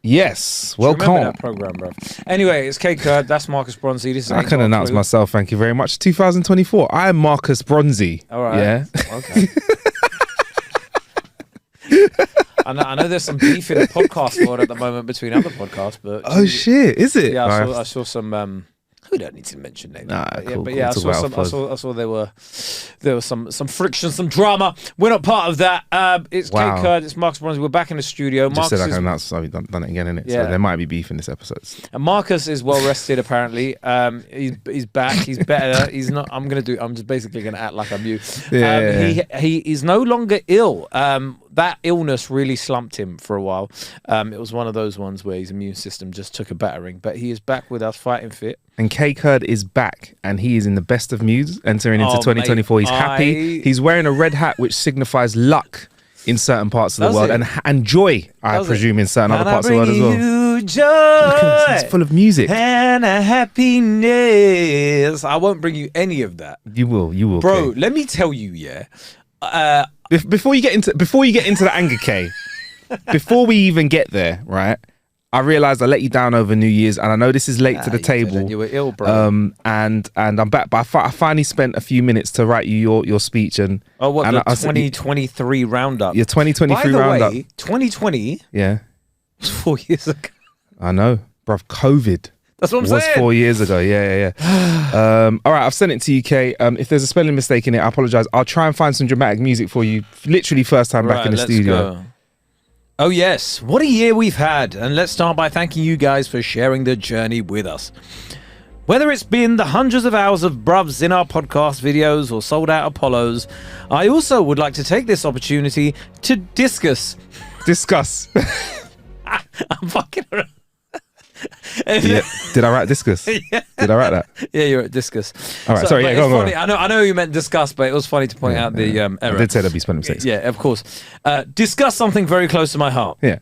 Yes, Do you remember welcome. that program, bro? Anyway, it's Kae Kurd. That's Marcus Bronzy. This is I can announce myself. Thank you very much. 2024. I am Marcus Bronzy. All right. Yeah. Okay. I know there's some beef in the podcast world at the moment between other podcasts, but Oh shit, is it? yeah, I saw some. We don't need to mention names. Nah, but cool, yeah, cool. I saw there was some friction, some drama. We're not part of that. It's Wow. Kae Kurd, it's Marcus Bronzy. We're back in the studio. Just said I can announce. I've done it again, innit? Yeah. So there might be beef in this episode. And Marcus is well rested apparently. He's back. He's better. He's not. I'm just basically gonna act like I'm you. He is no longer ill. That illness really slumped him for a while. It was one of those ones where his immune system just took a battering. But he is back with us, fighting fit. And Kae Kurd is back, and he is in the best of moods, entering into 2024. He's happy. He's wearing a red hat, which signifies luck in certain parts of the world, and joy, I presume, in certain other parts of the world as well. Joy it's full of music and a happiness. I won't bring you any of that. You will, bro. Kae. Let me tell you, yeah. Before you get into the anger, Kae, before we even get there, right? I realized I let you down over New Year's, and I know this is late to the table. You were ill, bro. And I'm back, but I finally spent a few minutes to write you your speech and the and 2023 roundup. Your 2023 roundup. By the way, 2020. Yeah, was 4 years ago. I know, bruv. COVID. That's what I'm was saying. 4 years ago. Yeah. All right, I've sent it to you, Kae. If there's a spelling mistake in it, I apologize. I'll try and find some dramatic music for you. Literally first time back in the studio. Go. Oh yes, what a year we've had. And let's start by thanking you guys for sharing the journey with us. Whether it's been the hundreds of hours of bruvs in our podcast videos or sold out Apollos, I also would like to take this opportunity to discuss. I'm fucking around. Yeah. Did I write discuss? Yeah. Did I write that? Yeah, you're at discuss. All right, sorry. Yeah, go on. I know you meant discuss, but it was funny to point out the error. I did say there'd be spelling mistakes. Yeah, of course. Discuss something very close to my heart. Yeah.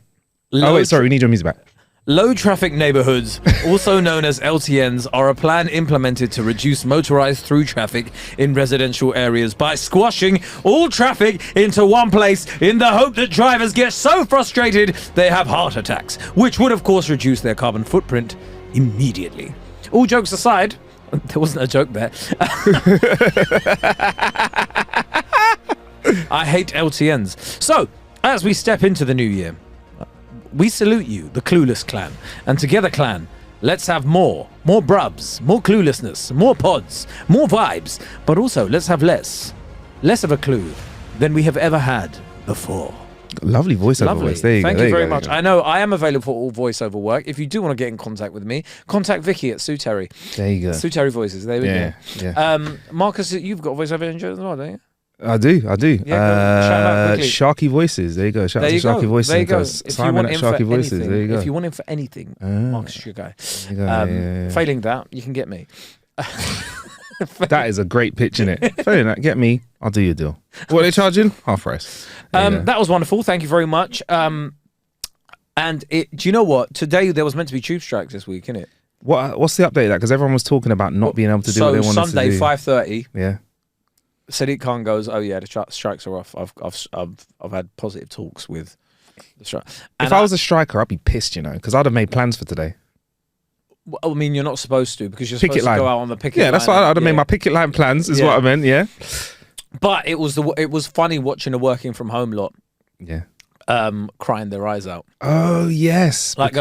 Oh wait, sorry. We need your music back. Low traffic neighborhoods, also known as LTNs, are a plan implemented to reduce motorized through traffic in residential areas by squashing all traffic into one place in the hope that drivers get so frustrated they have heart attacks, which would of course reduce their carbon footprint immediately. All jokes aside, there wasn't a joke there. I hate LTNs. So, as we step into the new year, we salute you, the Clueless Clan. And together, clan, let's have more brubs, more cluelessness, more pods, more vibes. But also, let's have less of a clue than we have ever had before. Lovely voiceover voice. There you go. Thank you very much. I know I am available for all voiceover work. If you do want to get in contact with me, contact Vicky at Sue Terry. There you go. Sue Terry Voices. There we go. Yeah. Marcus, you've got voiceover engineer as well, don't you? I do. Yeah, Sharky Voices. There you go. Shout out to Sharky Voices. There you go. Simon at Sharky Voices. There you go. If you want him for anything, Marcus is your guy. Yeah. Failing that, you can get me. That is a great pitch, innit? Failing that, get me. I'll do your deal. What are they charging? Half price. That was wonderful. Thank you very much. And do you know what? Today there was meant to be tube strikes this week, innit? What's the update of that? Because everyone was talking about not being able to do what they wanted Sunday, to do. 5:30. Yeah. Sadiq Khan goes, oh yeah, the strikes are off. I've had positive talks with the strike. If I was a striker, I'd be pissed, because I'd have made plans for today. I mean, you're not supposed to because you're supposed to go out on the picket line. Yeah, that's why I'd have made my picket line plans. Is what I meant. Yeah. But it was funny watching a working from home lot. Yeah. Crying their eyes out. Oh yes. Like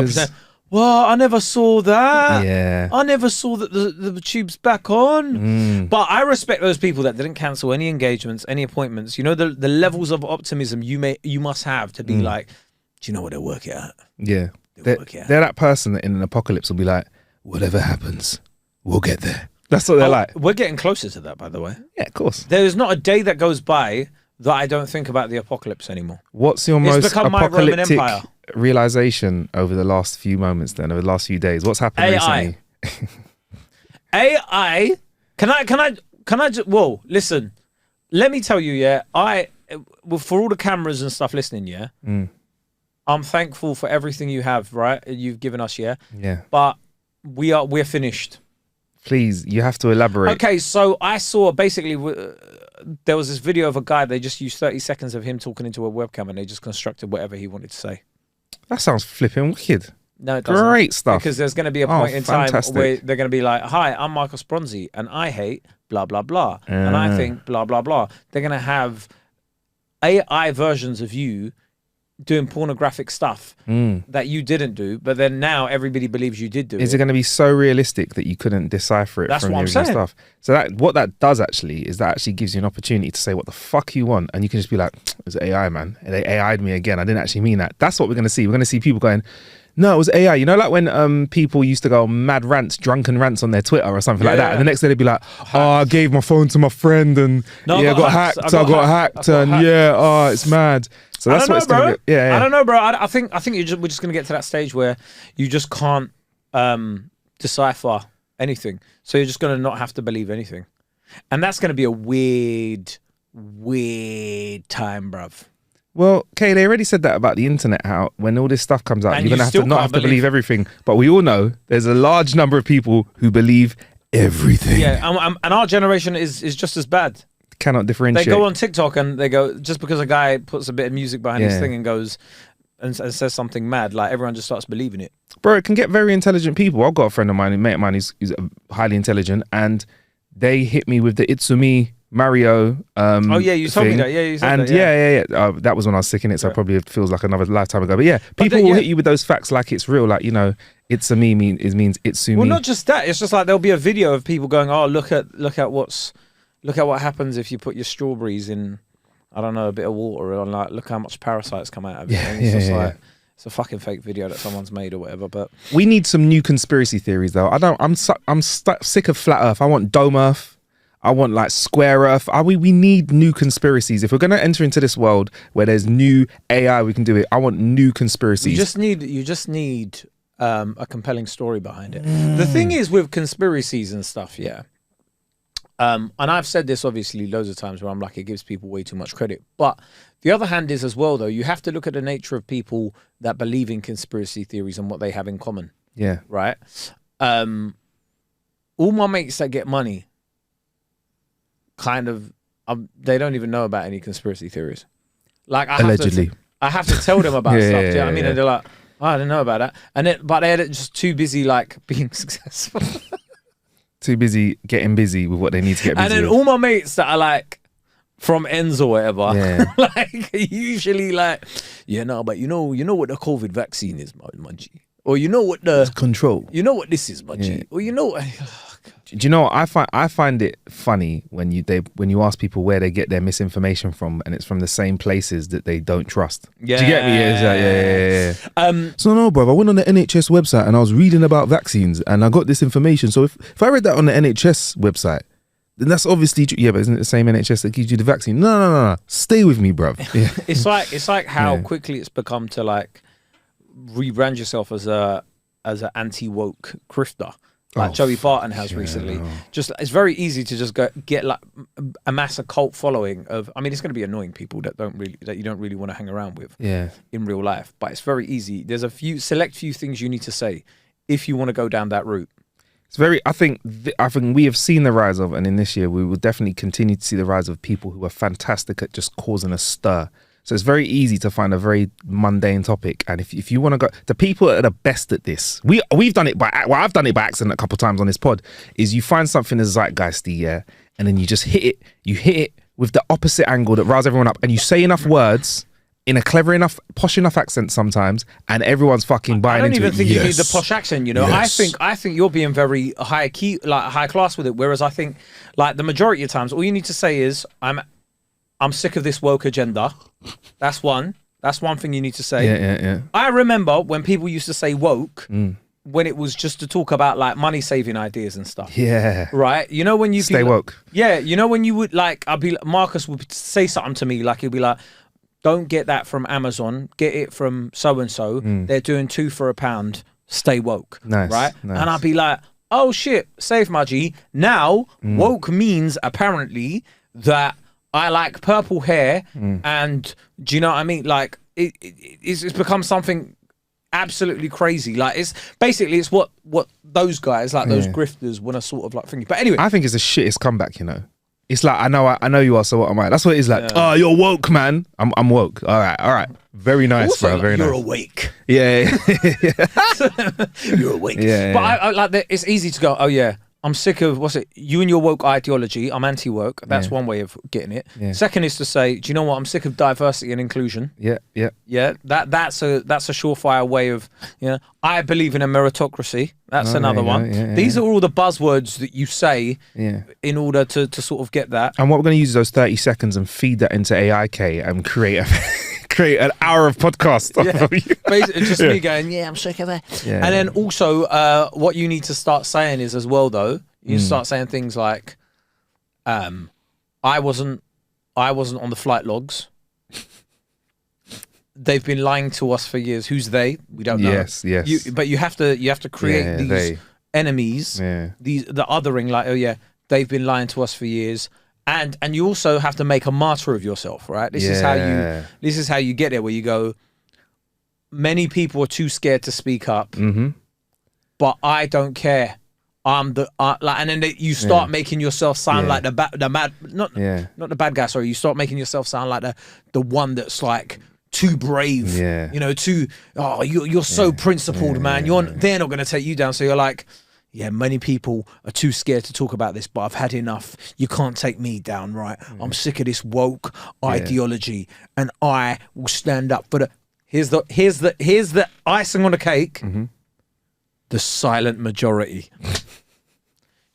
well, I never saw that. Yeah. I never saw that the tube's back on. But I respect those people that didn't cancel any engagements, any appointments. You know, the levels of optimism you must have to be like, do you know what they'll work it out? Yeah. They're that person that in an apocalypse will be like, whatever happens, we'll get there. That's what they're like. We're getting closer to that, by the way. Yeah, of course. There is not a day that goes by that I don't think about the apocalypse anymore. What's your most apocalyptic realization over the last few moments then, over the last few days? What's happened recently? AI. Can I just, whoa, listen. Let me tell you, yeah, for all the cameras and stuff listening, yeah, I'm thankful for everything you have, right? You've given us, yeah? Yeah. But we're finished. Please, you have to elaborate. Okay, so I saw basically there was this video of a guy. They just used 30 seconds of him talking into a webcam, and they just constructed whatever he wanted to say. That sounds flipping wicked. No, it doesn't. Great stuff. Because there's going to be a point in time fantastic. where they're going to be like, hi, I'm Marcus Bronzy, and I hate blah, blah, blah. And I think blah, blah, blah. They're going to have AI versions of you doing pornographic stuff that you didn't do, but then now everybody believes you did do it. Is it going to be so realistic that you couldn't decipher it That's from what I'm the original saying. stuff? So what that does actually is that actually gives you an opportunity to say what the fuck you want, and you can just be like, it's AI, man. They AI'd me again. I didn't actually mean that. That's what we're going to see. We're going to see people going, no, it was AI. You know, like when people used to go mad rants, drunken rants on their Twitter or something like that. Yeah. And the next day they'd be like, I gave my phone to my friend and I got hacked. It's mad. So that's what it's going to be. Yeah. I don't know, bro. I think we're just going to get to that stage where you just can't decipher anything. So you're just going to not have to believe anything. And that's going to be a weird time, bruv. Well, Kae, they already said that about the internet, how when all this stuff comes out, and you're going to not have to believe everything. But we all know there's a large number of people who believe everything. Yeah, and our generation is just as bad. Cannot differentiate. They go on TikTok and they go, just because a guy puts a bit of music behind his thing and goes and says something mad, like everyone just starts believing it. Bro, it can get very intelligent people. I've got a friend of mine, a mate of mine who's highly intelligent, and they hit me with the Itsumi Mario you told me that. Yeah, you said that. That was when I was sick in it, so it probably feels like another lifetime ago. But yeah, people will hit you with those facts like it's real, like, you know, it's a me means Itsumi. Well, not just that. It's just like there'll be a video of people going, "Oh, look at what happens if you put your strawberries in, I don't know, a bit of water, and like look how much parasites come out of it." It's a fucking fake video that someone's made or whatever. But we need some new conspiracy theories, though. I'm sick of flat Earth. I want dome Earth. I want like square Earth. We need new conspiracies. If we're going to enter into this world where there's new AI, we can do it. I want new conspiracies. You just need a compelling story behind it. The thing is with conspiracies and stuff, and I've said this obviously loads of times where I'm like, it gives people way too much credit. But the other hand is as well, though, you have to look at the nature of people that believe in conspiracy theories and what they have in common. Yeah. Right? All my mates that get money, kind of, they don't even know about any conspiracy theories. Like allegedly, I have to tell them about stuff. Do you know what I mean? And they're like, oh, I didn't know about that. But they're just too busy like being successful. Too busy getting busy with what they need to get busy and then with. all my mates that are like from ends or whatever, like usually like, but you know what the COVID vaccine is, my G. Or you know what the control. You know what this is, my G. Or you know. Do you know what I find it funny when you ask people where they get their misinformation from, and it's from the same places that they don't trust. Yeah. Do you get me? Yeah. So no, bro, I went on the NHS website and I was reading about vaccines and I got this information. So if I read that on the NHS website, then that's obviously true. Yeah, but isn't it the same NHS that gives you the vaccine? No. Stay with me, bruv. Yeah. It's like how quickly it's become to like rebrand yourself as an anti-woke grifter. Like Joey Barton has recently. Just it's very easy to just get like amass a cult following of. I mean, it's going to be annoying people that you don't really want to hang around with. In real life, but it's very easy. There's a select few things you need to say if you want to go down that route. It's very. I think we have seen the rise of, and in this year we will definitely continue to see the rise of people who are fantastic at just causing a stir. So it's very easy to find a very mundane topic, and if you want to go, the people that are the best at this, I've done it by accident a couple of times on this pod, is you find something that's zeitgeisty, and then you just hit it with the opposite angle that riles everyone up, and you say enough words in a clever enough, posh enough accent sometimes, and everyone's fucking buying into it. I don't even think you need the posh accent, you know. Yes. I think you're being very high key, like high class with it, whereas I think like the majority of times all you need to say is I'm sick of this woke agenda. That's one thing you need to say. Yeah. I remember when people used to say woke when it was just to talk about like money saving ideas and stuff. Yeah. Right? You know when you stay woke. Yeah, you know when you would like Marcus would say something to me like he'd be like, don't get that from Amazon, get it from so and so. They're doing 2 for £1. Stay woke. Nice. Right? Nice. And I'd be like, oh shit, save my G. Now woke means apparently that I like purple hair, and do you know what I mean? Like it's become something absolutely crazy. Like it's what those guys, like those grifters, want to sort of like think. But anyway, I think it's the shittest comeback. You know, It's like, I know you are, so what am I? That's what it is like. Oh, you're woke, man. I'm woke. All right. Very nice, also, bro. Very you're nice. awake. Yeah. You're awake. Yeah. But I like that. It's easy to go, oh yeah, I'm sick of, you and your woke ideology. I'm anti-woke. That's one way of getting it. Yeah. Second is to say, do you know what? I'm sick of diversity and inclusion. Yeah. That's a surefire way of, I believe in a meritocracy. That's another one. Yeah, These are all the buzzwords that you say in order to sort of get that. And what we're going to use is those 30 seconds and feed that into AI, Kae, and create an hour of podcast. Basically, just me going, I'm sick of it. Yeah. And then also, what you need to start saying is as well, though, you start saying things like, I wasn't on the flight logs. They've been lying to us for years. Who's they? We don't know. Yes. But you have to create these enemies, the othering, like, they've been lying to us for years. And you also have to make a martyr of yourself, right? This is how you get there, where you go, many people are too scared to speak up, but I don't care. And then you start making yourself sound like not the bad guy. Sorry, you start making yourself sound like the one that's like too brave. You're so principled, man. They're not going to take you down. So you're like, many people are too scared to talk about this, but I've had enough. You can't take me down, right? I'm sick of this woke ideology, and I will stand up for the. Here's the icing on the cake. The silent majority.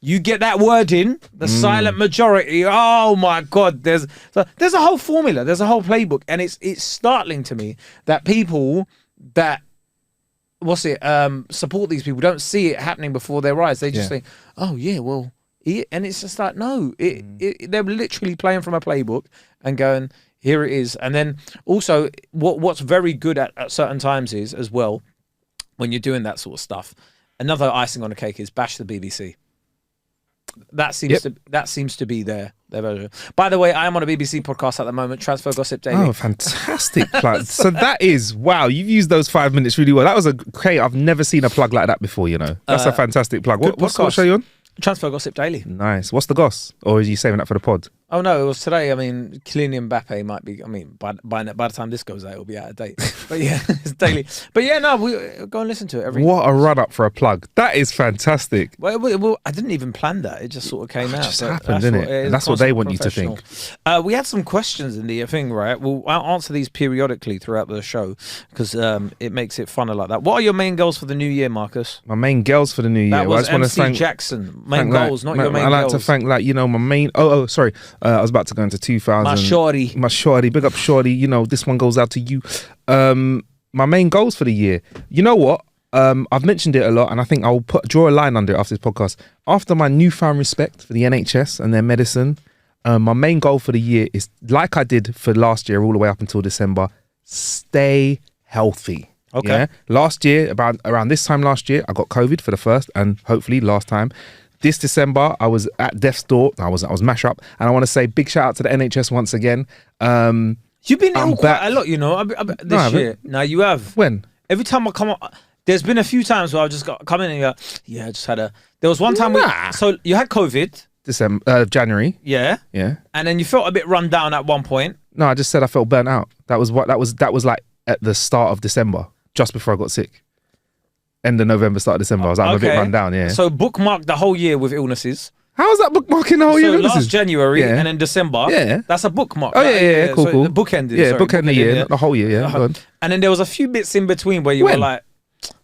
You get that word in, the silent majority. Oh my God, there's a whole formula, there's a whole playbook, and it's startling to me that people that support these people don't see it happening before their eyes. They just think, oh yeah, well, and it's just like, no, they're literally playing from a playbook and going, here it is. And then also what's very good at certain times is, as well, when you're doing that sort of stuff, another icing on the cake is bash the BBC. That seems to be their version. By the way, I am on a BBC podcast at the moment, Transfer Gossip Daily. Oh, fantastic plug. So that is, wow, you've used those 5 minutes really well. That was great. I've never seen a plug like that before, That's a fantastic plug. What show are you on? Transfer Gossip Daily. Nice. What's the goss? Or are you saving that for the pod? Oh no, it was today. I mean, Kylian Mbappe might be. I mean, by the time this goes out, it'll be out of date. But yeah, it's daily. But yeah, no, we go and listen to it every. What a run up for a plug! That is fantastic. Well, I didn't even plan that. It just sort of came out. It just happened, didn't it? And that's what they want you to think. We had some questions in the thing, right? I'll answer these periodically throughout the show because it makes it funner like that. What are your main goals for the new year, Marcus? My main goals for the new year. That was MC Jackson. Main goals, not your main goals. I like to thank, my main. Oh, sorry. I was about to go into 2000. My shorty. Big up shorty. This one goes out to you. My main goals for the year. You know what? I've mentioned it a lot, and I think I'll draw a line under it after this podcast. After my newfound respect for the NHS and their medicine, my main goal for the year is, like I did for last year, all the way up until December, stay healthy. Okay. Yeah? Last year, around this time last year, I got COVID for the first and hopefully last time. This December, I was at death's door. I was mash up, and I want to say big shout out to the NHS once again. You've been ill quite a lot, this year. No, you have. When? Every time I come up, there's been a few times where I've just come in and go, I just had there was one time so you had COVID. January. Yeah. And then you felt a bit run down at one point. No, I just said I felt burnt out. That was like at the start of December, just before I got sick. End of November, start of December. I was like, I'm a bit run down, yeah. So bookmark the whole year with illnesses. How is that bookmarking the whole year? So last January and then December, that's a bookmark. Oh, yeah, cool, cool. The bookending. Yeah, bookend the year, not the whole year, yeah. And then there was a few bits in between where you were like,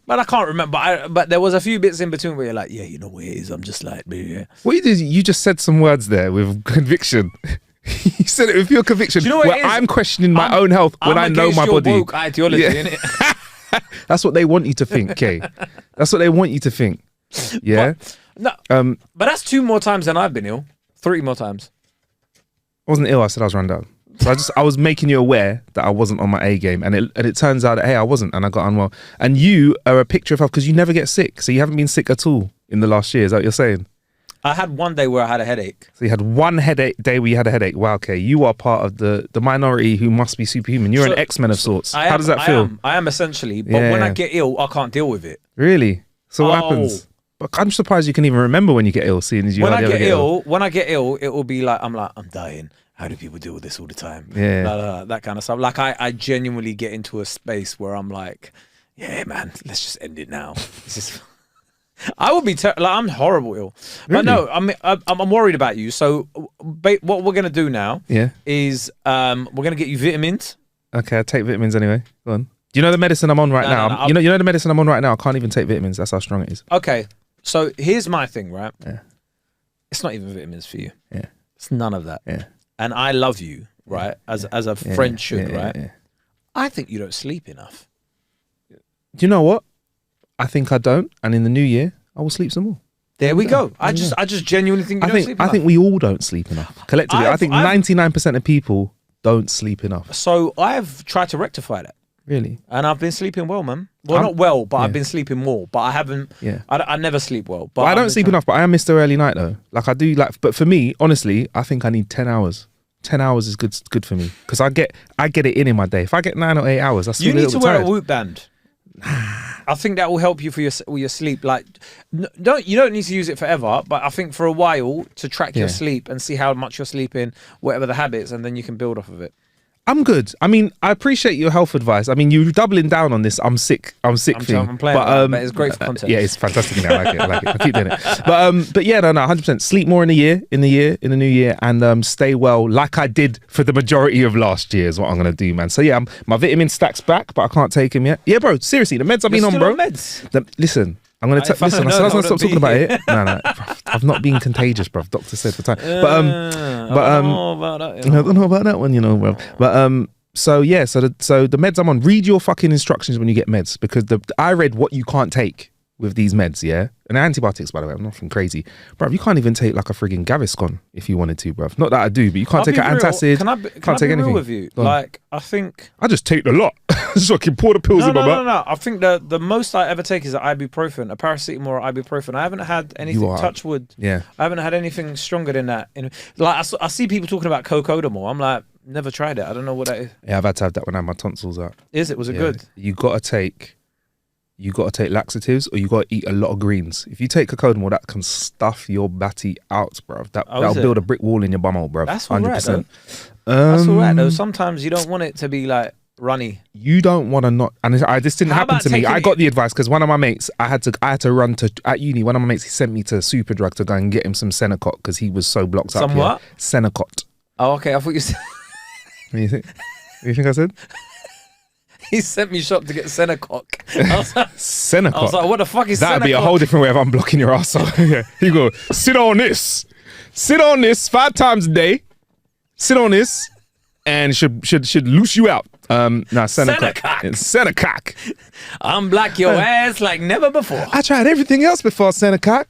but I can't remember. But there was a few bits in between where you're like, you know what it is. I'm just like, yeah. What you did, you just said some words there with conviction. You said it with your conviction. Do you know what I'm questioning my own health when I know my body. Woke ideology, innit? That's what they want you to think, Kae. That's what they want you to think. Yeah. But that's 2 more times than I've been ill. 3 more times. I wasn't ill. I said I was run down. So I was making you aware that I wasn't on my A game, and it turns out that I wasn't, and I got unwell. And you are a picture of health because you never get sick, so you haven't been sick at all in the last year. Is that what you're saying? I had one day where I had a headache. So you had one day where you had a headache. Wow, okay. You are part of the minority who must be superhuman. You're an X-Men of sorts. How does that feel? I am essentially, but when I get ill, I can't deal with it. Really? So what happens? I'm surprised you can even remember when you get ill, seeing as you when I get ill, it will be like, I'm dying. How do people deal with this all the time? Yeah. That kind of stuff. Like I genuinely get into a space where I'm like, yeah, man, let's just end it now. It's just, I would be I'm horrible ill. Really? But no, I'm worried about you. So what we're gonna do now is we're gonna get you vitamins. Okay, I take vitamins anyway. Go on. Do you know the medicine I'm on right now? You know the medicine I'm on right now. I can't even take vitamins. That's how strong it is. Okay, so here's my thing, right? Yeah. It's not even vitamins for you. Yeah. It's none of that. Yeah. And I love you, right? As a friend should, right? Yeah. I think you don't sleep enough. Do you know what? I think I don't. And in the new year, I will sleep some more. There we go. I just genuinely think you don't sleep enough. I think we all don't sleep enough. Collectively, I think 99% of people don't sleep enough. So I've tried to rectify that. Really? And I've been sleeping well, man. Well, not well, but I've been sleeping more. But I haven't. Yeah. I never sleep well. But I don't sleep enough. But I am Mr. Early Night though. Like I do. Like, but for me, honestly, I think I need 10 hours. 10 hours is good for me because I get it in my day. If I get 9 or 8 hours, I still you need to wear a whoop band. I think that will help you for your sleep. Like, you don't need to use it forever, but I think for a while to track your sleep and see how much you're sleeping, whatever the habits, and then you can build off of it. I'm good. I mean, I appreciate your health advice. I mean, you're doubling down on this. I'm sick thing. I'm playing, but it's great for content. Yeah, it's fantastic. I like it. I keep doing it. But yeah, no, 100%. Sleep more in the new year, and stay well, like I did for the majority of last year is what I'm gonna do, man. So yeah, my vitamin stack's back, but I can't take them yet. Yeah, bro. Seriously, the meds I've been on, bro. Listen. I'm gonna listen. I said I was gonna stop talking about it. No, I've not been contagious, bro. Doctor said for time. I don't know about that. I don't know about that one, bro. But so yeah, so the meds I'm on. Read your fucking instructions when you get meds because I read what you can't take with these meds, yeah, and antibiotics. By the way, I'm nothing crazy, bro. You can't even take like a frigging Gaviscon if you wanted to, bro. Not that I do, but you can't take an antacid. Can I take anything real with you? Like I think I just take the lot. So I can pour the pills in my butt. No. I think the most I ever take is an ibuprofen, a paracetamol or ibuprofen. I haven't had anything. Touch wood. Yeah. I haven't had anything stronger than that. Like I see people talking about cocodamol. I'm like, never tried it. I don't know what that is. Yeah, I've had to have that when I had my tonsils out. Was it good? You gotta take laxatives or you gotta eat a lot of greens. If you take cocodamol, that can stuff your batty out, bro. That'll build a brick wall in your bumhole, bro. That's 100%. That's all right though. Sometimes you don't want it to be like runny. You don't want to not, and this didn't happen to me. I got the advice because one of my mates, I had to run to at uni. One of my mates, he sent me to Superdrug to go and get him some Senecot because he was so blocked up. What? Senecot. Oh, okay. I thought you said. What do you think? What do you think I said? He sent me shop to get Senecot. Senecot. I was like, what the fuck is Senecot? That'd be a whole different way of unblocking your arsehole. Yeah. You go, sit on this 5 times a day. Sit on this. And should loose you out. Senecot. Unblock your ass like never before. I tried everything else before Senecot.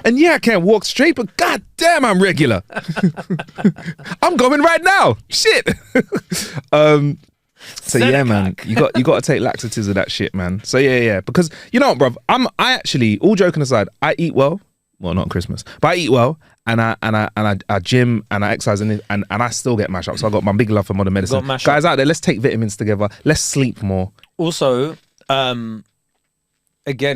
And yeah, I can't walk straight, but god damn, I'm regular. I'm going right now. Shit. So yeah, man, you got to take laxatives of that shit, man. So yeah. Because you know what, bruv, I actually, all joking aside, I eat well. Well, not Christmas, but I eat well. And I gym and I exercise and I still get mashed up. So I got my big love for modern medicine. Guys out there, let's take vitamins together. Let's sleep more. Also, again,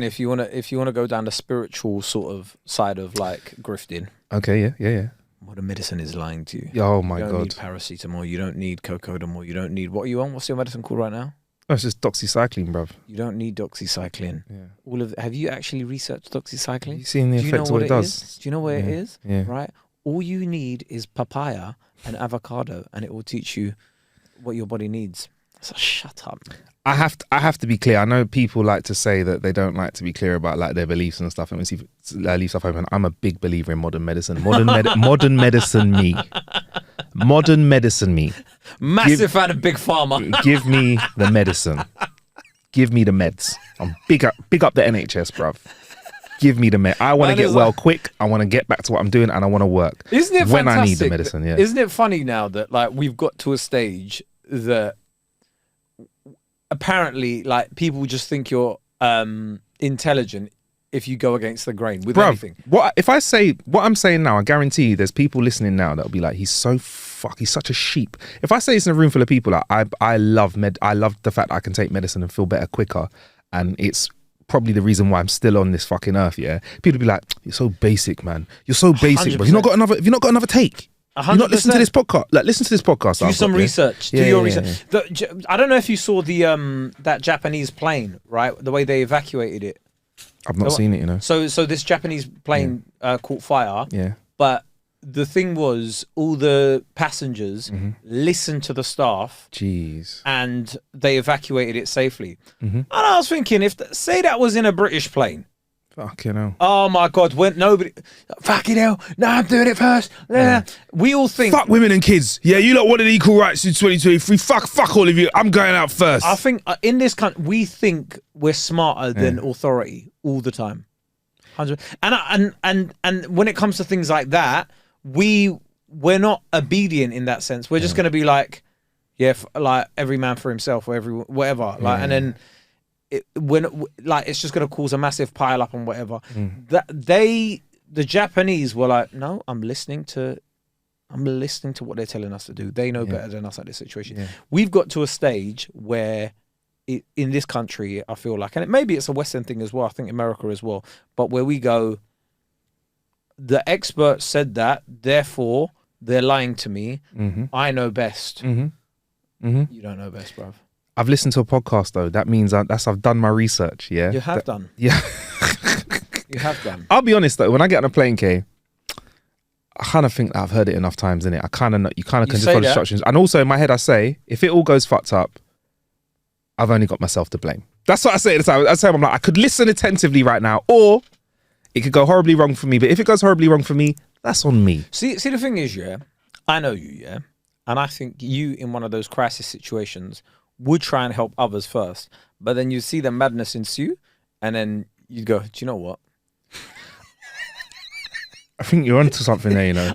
if you wanna go down the spiritual sort of side of like grifting. Okay, yeah. Modern medicine is lying to you. Oh my god. You don't need paracetamol. You don't need cocodamol. You don't need, what are you on? What's your medicine called right now? Oh, it's just doxycycline, bruv. You don't need doxycycline. Yeah. Have you actually researched doxycycline? You seen the effects of what it does? Do you know what it is? Yeah. Right? All you need is papaya and avocado, and it will teach you what your body needs. So shut up. I have to be clear. I know people like to say that they don't like to be clear about like their beliefs and stuff. And we see leave stuff open. I'm a big believer in modern medicine. Modern medicine me. Modern medicine me. Massive fan of Big Pharma. Give me the medicine. Give me the meds. I'm big up the NHS, bruv. Give me the med. I want to get well quick. I want to get back to what I'm doing, and I want to work. Isn't it when fantastic? I need the medicine? Yeah. Isn't it funny now that like we've got to a stage that apparently like people just think you're intelligent if you go against the grain with anything. What if I say what I'm saying now? I guarantee there's people listening now that'll be like, he's such a sheep. If I say this in a room full of people, like, I love the fact I can take medicine and feel better quicker, and it's probably the reason why I'm still on this fucking earth. Yeah, people be like, "You're so basic, man. You're so basic, but you've not got another take. 100%. You're not listening to this podcast. Like, listen to this podcast. Do some research. Do your research. I don't know if you saw that Japanese plane, right? The way they evacuated it. I've not seen it, you know. So this Japanese plane caught fire. Yeah. But the thing was, all the passengers listened to the staff. Jeez. And they evacuated it safely. And I was thinking, say that was in a British plane. Fucking hell. Oh my God, when nobody, fucking hell, no, I'm doing it first. Yeah. We all think. Fuck women and kids. Yeah, you lot wanted equal rights in 2023. Fuck all of you. I'm going out first. I think in this country, we think we're smarter than authority all the time. 100. And when it comes to things like that, we're not obedient in that sense. We're just going to be like, like every man for himself or whatever. Like, and then it's just going to cause a massive pile up and whatever. The Japanese were like, no, I'm listening to what they're telling us to do. They know better than us at this situation. Yeah. We've got to a stage where in this country, I feel like, and maybe it's a Western thing as well, I think America as well, but where we go, the experts said that, therefore they're lying to me. I know best. You don't know best, bruv. I've listened to a podcast though. That means I've done my research. Yeah, you have done. Yeah, you have done. I'll be honest though. When I get on a plane, Kae, I kind of think that I've heard it enough times, innit? You kind of can just follow instructions. And also in my head, I say, if it all goes fucked up, I've only got myself to blame. That's what I say at the time. I'm like, I could listen attentively right now, or it could go horribly wrong for me. But if it goes horribly wrong for me, that's on me. See, the thing is, I know you, and I think you in one of those crisis situations would try and help others first, but then you see the madness ensue, and then you go, do you know what? I think you're onto something there, you know.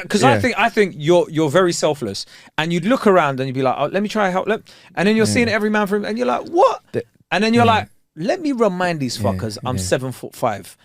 Because I think you're very selfless, and you'd look around and you'd be like, oh, let me try help, and then you're seeing every man for him, and you're like, what? And then you're like, let me remind these fuckers, I'm 7'5".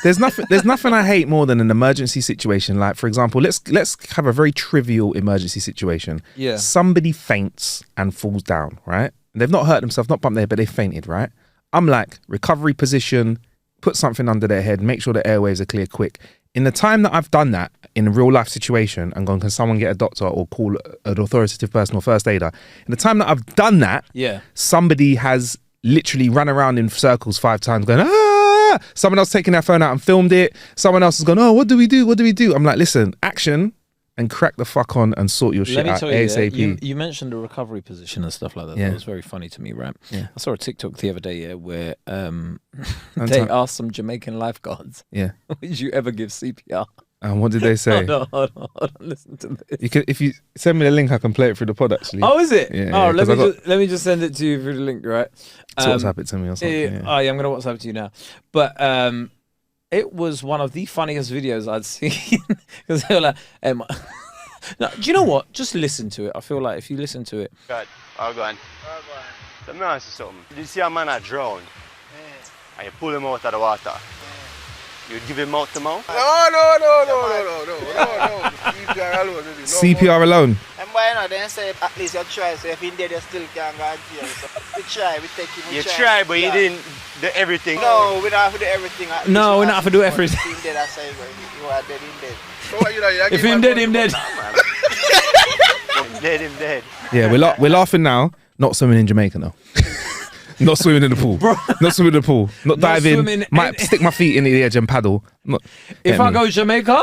There's nothing I hate more than an emergency situation. Like, for example, let's have a very trivial emergency situation. Yeah. Somebody faints and falls down, right? They've not hurt themselves, not bumped their head, but they fainted, right? I'm like, recovery position, put something under their head, make sure the airwaves are clear quick. In the time that I've done that in a real life situation and gone, can someone get a doctor or call an authoritative person or first aider? In the time that I've done that, somebody has literally run around in circles 5 times going, someone else taking their phone out and filmed it. Someone else has gone, oh, what do we do? What do we do? I'm like, listen, action and crack the fuck on and sort your shit out ASAP. You mentioned the recovery position and stuff like that. That was very funny to me, right? Yeah. I saw a TikTok the other day where they asked some Jamaican lifeguards, would you ever give CPR? And what did they say? Hold on, listen to this. If you send me the link, I can play it through the pod actually. Oh, is it? Yeah, let me just send it to you through the link, right? WhatsApp it to me or something. Oh yeah, I'm gonna WhatsApp it to you now. But it was one of the funniest videos I'd seen because they were like, no, do you know what? Just listen to it. I feel like if you listen to it. God, I'll go on. Let me ask you something. Did you see a man that drowned? And you pull him out of the water? You'd give him mouth to mouth? No. CPR alone. CPR alone? And why not? Then say at least you try. So if he's dead, you still can't go and jail. So we try, we take him. You try, but you didn't do everything. No, we don't have to do everything. No, we don't have to do everything. If he's dead, I say you are dead, him dead. So what, if him dead, him dead. Him dead. Yeah, we're laughing now. Not swimming in Jamaica though. Not swimming in the pool. Bro. Not swimming in the pool. Not diving. Might stick my feet in the edge and paddle. If I go to Jamaica,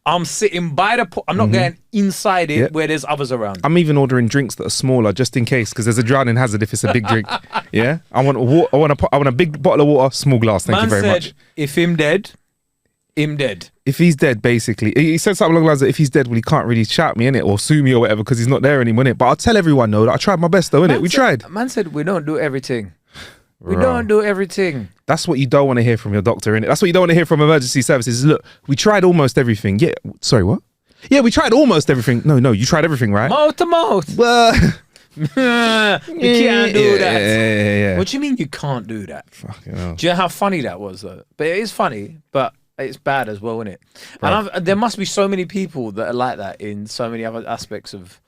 I'm sitting by the pool. I'm not going inside it where there's others around. I'm even ordering drinks that are smaller just in case, because there's a drowning hazard if it's a big drink. Yeah, I want a big bottle of water, small glass. Thank you very much. If him dead, him dead. If he's dead, basically, he said something along the lines that if he's dead, well, he can't really shout me, innit, or sue me or whatever, because he's not there anymore, innit. But I'll tell everyone, though, that I tried my best, though, innit. We tried. Man said we don't do everything. We don't do everything. That's what you don't want to hear from your doctor, innit? That's what you don't want to hear from emergency services. Look, we tried almost everything. Yeah, sorry, what? Yeah, we tried almost everything. No, you tried everything, right? Mouth to mouth. Well, you can't do that. Yeah. What do you mean you can't do that? Fucking hell. Do you know how funny that was, though? But it is funny, but it's bad as well, isn't it? Right. And there must be so many people that are like that in so many other aspects of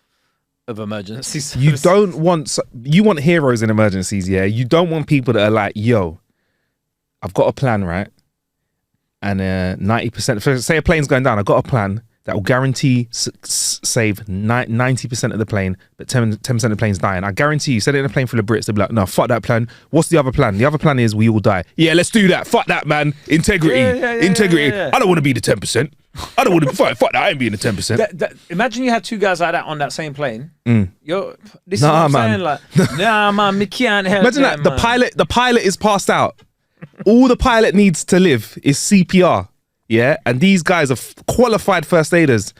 emergency service. You want heroes in emergencies, yeah? You don't want people that are like, yo, I've got a plan, right? And 90%, say a plane's going down, I've got a plan that will guarantee save 90% of the plane, but 10% of the plane's dying. I guarantee you, set it in a plane full of Brits, they'll be like, no, fuck that plan. What's the other plan? The other plan is we all die. Yeah, let's do that. Fuck that, man. Integrity. Integrity. Yeah. I don't want to be the 10%. I don't want to be, fuck that, I ain't being the 10%. Imagine you had two guys like that on that same plane. This is what I'm saying, like, nah, man, me can't help Imagine them, that, the pilot is passed out. All the pilot needs to live is CPR. Yeah, and these guys are qualified first aiders.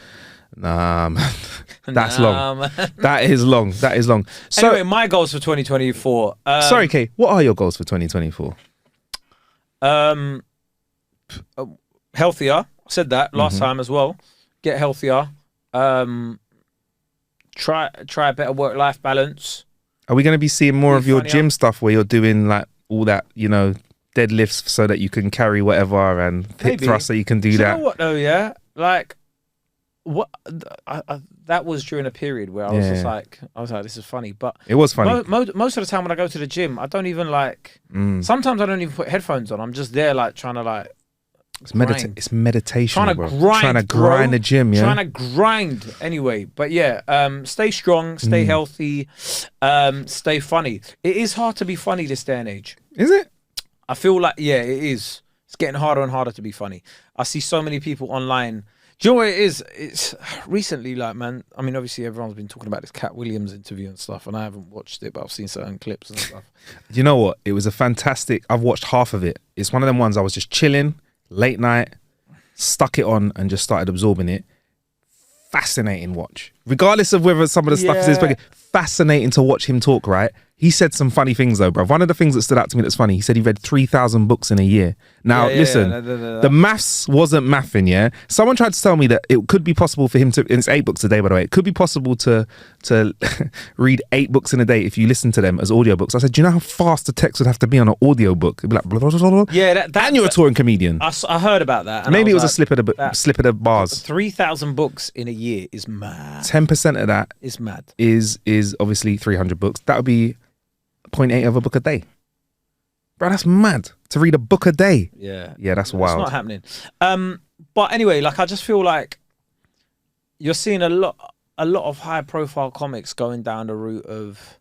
Nah, man. That's long. Man. That is long. So, anyway, my goals for 2024. Sorry, Kae. What are your goals for 2024? Healthier. I said that last time as well. Get healthier. Try a better work-life balance. Are we going to be seeing more of your gym stuff where you're doing like all that, you know, deadlifts so that you can carry whatever and hip thrust so you can do that? You know what though, yeah? Like, what? That was during a period where I was just like, this is funny. But it was funny. Most of the time when I go to the gym, I don't even like, sometimes I don't even put headphones on. I'm just there like trying to like, it's meditation, trying to grind the gym, yeah. Trying to grind anyway. But yeah, stay strong, stay healthy, stay funny. It is hard to be funny this day and age. Is it? I feel like, yeah, it is. It's getting harder and harder to be funny. I see so many people online. Do you know what it is? It's recently, like, man, I mean, obviously everyone's been talking about this Cat Williams interview and stuff, and I haven't watched it, but I've seen certain clips and stuff. You know what? It was a fantastic, I've watched half of it. It's one of them ones I was just chilling, late night, stuck it on and just started absorbing it. Fascinating watch. Regardless of whether some of the stuff is fascinating to watch him talk, right? He said some funny things though, bro. One of the things that stood out to me that's funny, he said he read 3,000 books in a year. Now, listen, the maths wasn't mathing, yeah? Someone tried to tell me that it could be possible for him to, and it's 8 books a day, by the way, it could be possible to read 8 books in a day if you listen to them as audiobooks. I said, do you know how fast the text would have to be on an audiobook? It'd be like, blah, blah, blah, blah. Yeah, and you're a touring comedian. I heard about that. And maybe it was like, a slip of the bars. 3,000 books in a year is mad. 10% of that is mad. Is obviously 300 books. That would be 0.8 of a book a day. Bro, that's mad. To read a book a day. Yeah. Yeah, that's wild. It's not happening. But anyway, like I just feel like you're seeing a lot of high profile comics going down the route of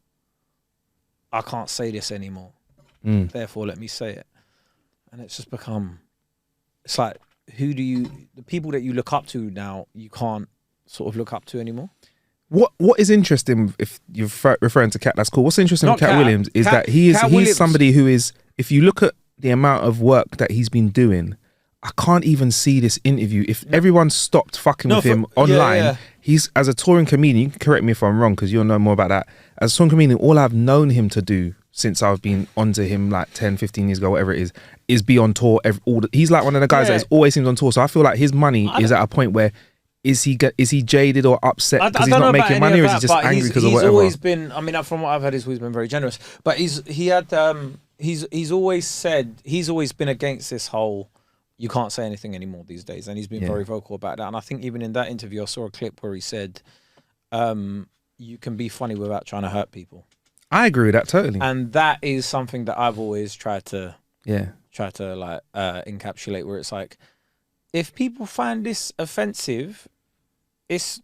I can't say this anymore. Therefore let me say it. And it's just become, it's like, the people that you look up to now, you can't sort of look up to anymore. What is interesting, if you're referring to Cat, that's cool. What's interesting with Cat Williams is that he's somebody who is, if you look at the amount of work that he's been doing, I can't even see this interview. If everyone stopped fucking with him online, he's, as a touring comedian, you can correct me if I'm wrong because you'll know more about that. As a touring comedian, all I've known him to do since I've been onto him like 10, 15 years ago, whatever it is be on tour. He's like one of the guys that always seems on tour. So I feel like his money is at a point where, is he jaded or upset because he's not making money, or is he just angry because of whatever? He's always been, I mean, from what I've heard, he's always been very generous. But he's always said, he's always been against this whole, you can't say anything anymore these days. And he's been very vocal about that. And I think even in that interview, I saw a clip where he said, you can be funny without trying to hurt people. I agree with that totally. And that is something that I've always tried to like encapsulate, where it's like, if people find this offensive, it's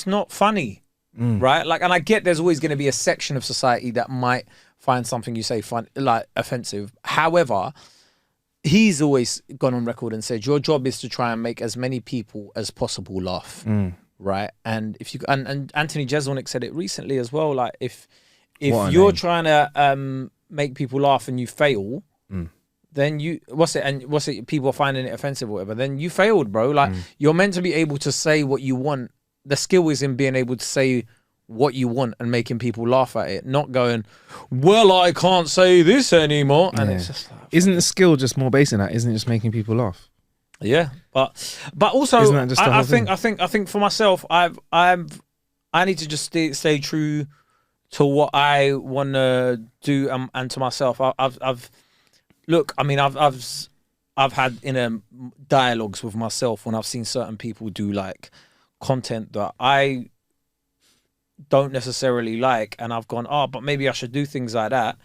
not funny, right? Like, and I get there's always going to be a section of society that might find something you say like offensive. However, he's always gone on record and said your job is to try and make as many people as possible laugh, right? And if you and Anthony Jeselnik said it recently as well. Like, if you're trying to make people laugh and you fail. Then people are finding it offensive or whatever, then you failed, bro. Like, you're meant to be able to say what you want. The skill is in being able to say what you want and making people laugh at it, not going, well, I can't say this anymore. And it's just like, isn't the skill just more based in that? Isn't it just making people laugh? Yeah. But also, isn't that just I think for myself, I need to just stay true to what I want to do and to myself. Look, I mean, I've had inner dialogues with myself when I've seen certain people do like content that I don't necessarily like, and I've gone, but maybe I should do things like that.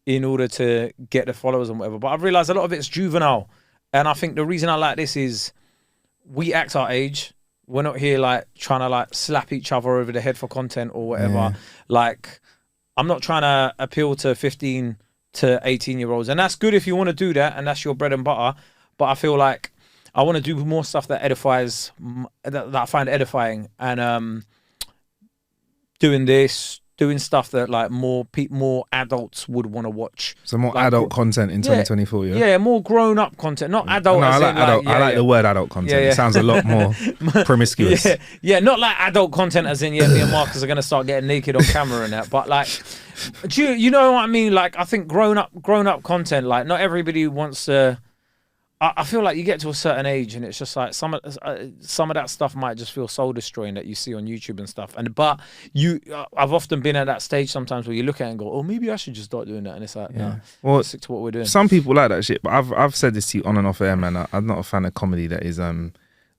in order to get the followers and whatever. But I've realised a lot of it's juvenile. And I think the reason I like this is we act our age. We're not here like trying to like slap each other over the head for content or whatever. Yeah. Like, I'm not trying to appeal to 15 to 18-year-olds. And that's good if you want to do that and that's your bread and butter. But I feel like I want to do more stuff that edifies, that I find edifying. And doing stuff that like more adults would want to watch. So more like, adult content in 2024, yeah? Yeah, more grown-up content, not adult. No, as I like adult. I like the word adult content. It sounds a lot more promiscuous. Yeah, not like adult content as in, me and Marcus are going to start getting naked on camera and that, but like, do you know what I mean? Like, I think grown-up content, like, not everybody wants to... I feel like you get to a certain age and it's just like some of that stuff might just feel soul destroying that you see on YouTube and stuff. But I've often been at that stage sometimes where you look at it and go, oh, maybe I should just start doing that. And it's like, no, well, stick to what we're doing. Some people like that shit, but I've said this to you on and off air, man. I'm not a fan of comedy that is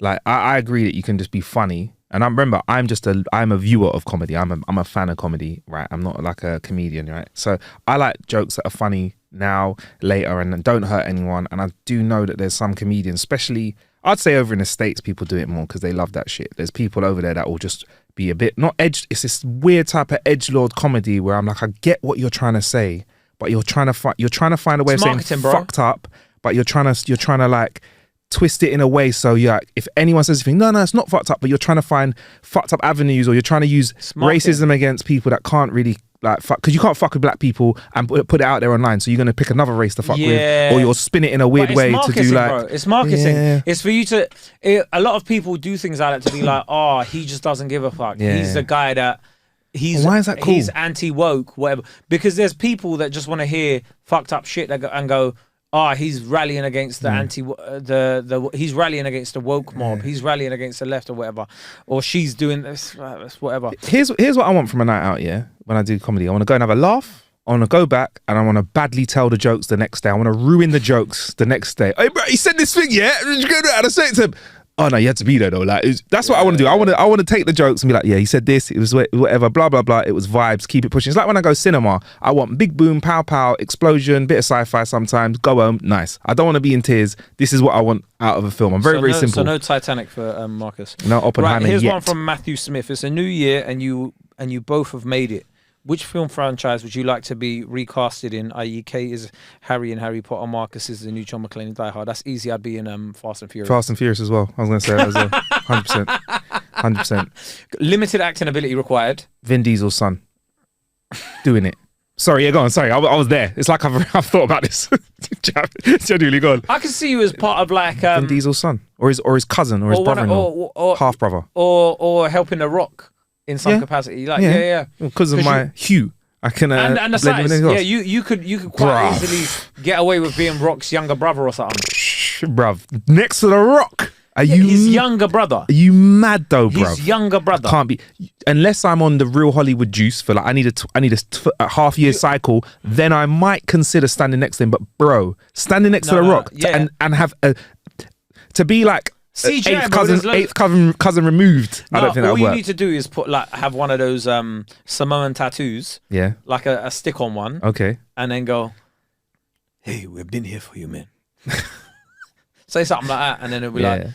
like I agree that you can just be funny. And I'm a viewer of comedy. I'm a fan of comedy, right? I'm not like a comedian, right? So I like jokes that are funny now, later, and don't hurt anyone. And I do know that there's some comedians, especially I'd say over in the States, people do it more because they love that shit. There's people over there that will just be a bit not edged. It's this weird type of edgelord comedy where I'm like, I get what you're trying to say, but you're trying to find a way of saying fucked up, but you're trying to like twist it in a way so if anyone says anything, no, it's not fucked up, but you're trying to find fucked up avenues, or you're trying to use racism against people that can't really like fuck, because you can't fuck with black people and put it out there online, so you're going to pick another race to fuck with, or you'll spin it in a weird way to do like, bro. It's marketing. It's for you to a lot of people do things like that to be like, oh, he just doesn't give a fuck, he's the guy that why is that cool? He's anti-woke, whatever, because there's people that just want to hear fucked up shit and go, oh, he's rallying against the he's rallying against the woke mob. He's rallying against the left or whatever. Or she's doing this, whatever. Here's what I want from a night out, when I do comedy. I want to go and have a laugh. I want to go back and I want to badly tell the jokes the next day. I want to ruin the jokes the next day. Hey, bro, he said this thing, Did you go to say it to him? Oh no, you had to be there though. Like that's what I want to do. I want to take the jokes and be like, he said this. It was whatever, blah blah blah. It was vibes. Keep it pushing. It's like when I go cinema. I want big boom, pow pow, explosion, bit of sci-fi sometimes. Go home, nice. I don't want to be in tears. This is what I want out of a film. I'm very simple. So no Titanic for Marcus. No Oppenheimer. Right, here's yet. One from Matthew Smith. It's a new year and you both have made it. Which film franchise would you like to be recasted in? I.e. Kae is Harry in Harry Potter, Marcus is the new John McClane in Die Hard. That's easy. I'd be in Fast and Furious. Fast and Furious as well. I was going to say that as well. 100%. 100%. Limited acting ability required. Vin Diesel's son. Doing it. Sorry, go on. Sorry, I was there. It's like I've thought about this. Genuinely, go on. I can see you as part of like Vin Diesel's son, or his cousin, or his brother-in-law, or half brother, or helping The Rock. In some capacity, because of my hue, I can and the size. You could quite easily get away with being Rock's younger brother or something. Bruv, next to The Rock. His younger brother. Are you mad though, bruv? His younger brother can't be unless I'm on the real Hollywood juice for like I need a half year cycle. Then I might consider standing next to him. But bro, standing next to The Rock and have to be like. Eighth cousin removed. I don't think that would work. All you need to do is have one of those Samoan tattoos. Yeah. Like a stick on one. Okay. And then go, hey, we've been here for you, man. Say something like that, and then it'll be like,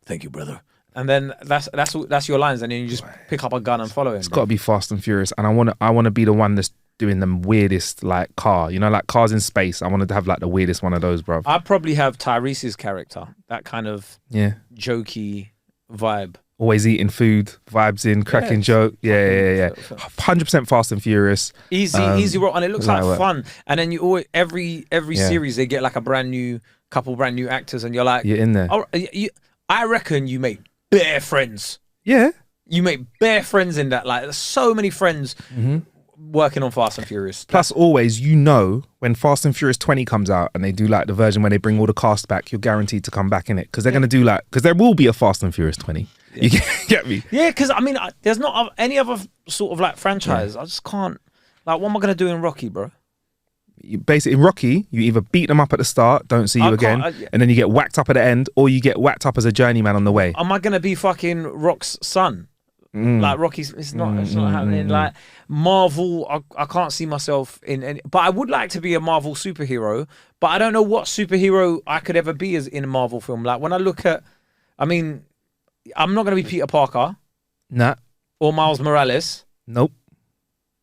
thank you, brother. And then that's your lines, and then you just pick up a gun and follow him. It's got to be Fast and Furious, and I want to be the one that's doing the weirdest like car, like cars in space. I wanted to have like the weirdest one of those, bro. I'd probably have Tyrese's character, that kind of jokey vibe. Always eating food, vibes in, cracking joke. Yeah. 100% Fast and Furious. Easy roll, and it looks like fun. And then you always every series they get like a couple brand new actors, and you're like, you're in there. I reckon you make bare friends. Yeah, you make bare friends in that. Like, there's so many friends. Working on Fast and Furious. Plus, always, when Fast and Furious 20 comes out and they do like the version where they bring all the cast back, you're guaranteed to come back in it because they're going to do because there will be a Fast and Furious 20. You get me? Yeah, because I mean, there's not any other sort of like franchise. I just can't. Like, what am I going to do in Rocky, bro? Basically, in Rocky, you either beat them up at the start, don't see you again, and then you get whacked up at the end, or you get whacked up as a journeyman on the way. Am I going to be fucking Rock's son? Like Rocky's, it's not happening. Like Marvel, I can't see myself in any, but I would like to be a Marvel superhero, but I don't know what superhero I could ever be as in a Marvel film. Like when I look at, I mean, I'm not going to be Peter Parker. Nah. Or Miles Morales. Nope.